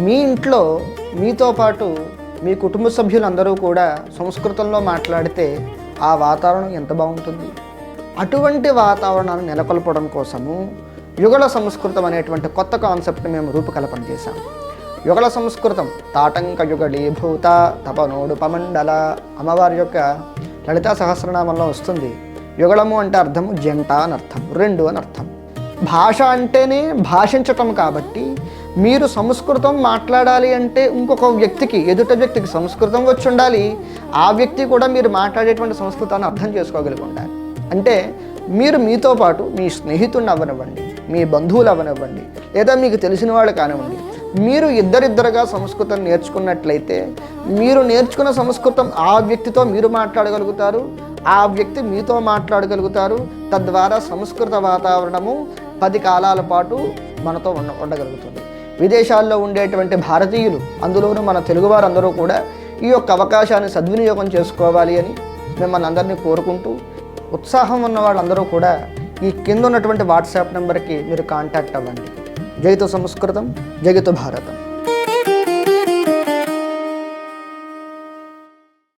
మీ ఇంట్లో మీతో పాటు మీ కుటుంబ సభ్యులందరూ కూడా సంస్కృతంలో మాట్లాడితే ఆ వాతావరణం ఎంత బాగుంటుంది. అటువంటి వాతావరణాన్ని నెలకొల్పడం కోసము యుగళ సంస్కృతం అనేటువంటి కొత్త కాన్సెప్ట్ని మేము రూపకల్పన చేశాం. యుగళ సంస్కృతం తాటంక యుగళీభూత తపనోడుపమండల అమ్మవారి యొక్క లలితా సహస్రనామంలో వస్తుంది. యుగళము అంటే అర్థము జంట అని అర్థం, రెండు అని అర్థం. భాష అంటేనే భాషించటం కాబట్టి మీరు సంస్కృతం మాట్లాడాలి అంటే ఇంకొక వ్యక్తికి, ఎదుట వ్యక్తికి సంస్కృతం వచ్చి ఉండాలి. ఆ వ్యక్తి కూడా మీరు మాట్లాడేటువంటి సంస్కృతాన్ని అర్థం చేసుకోగలిగి ఉండాలి. అంటే మీరు మీతో పాటు మీ స్నేహితుడిని అవ్వనివ్వండి, మీ బంధువులు అవ్వనివ్వండి, లేదా మీకు తెలిసిన వాళ్ళు కానివ్వండి, మీరు ఇద్దరిద్దరుగా సంస్కృతం నేర్చుకున్నట్లయితే మీరు నేర్చుకున్న సంస్కృతం ఆ వ్యక్తితో మీరు మాట్లాడగలుగుతారు, ఆ వ్యక్తి మీతో మాట్లాడగలుగుతారు. తద్వారా సంస్కృత వాతావరణము 10 కాలాల పాటు మనతో ఉండగలుగుతుంది. విదేశాల్లో ఉండేటువంటి భారతీయులు, అందులోనూ మన తెలుగువారు అందరూ కూడా ఈ యొక్క అవకాశాన్ని సద్వినియోగం చేసుకోవాలి అని మిమ్మల్ని అందరినీ కోరుకుంటూ, ఉత్సాహం ఉన్న వాళ్ళందరూ కూడా ఈ కింద ఉన్నటువంటి వాట్సాప్ నెంబర్కి మీరు కాంటాక్ట్ అవ్వండి. జయతు సంస్కృతం, జయతు భారతం.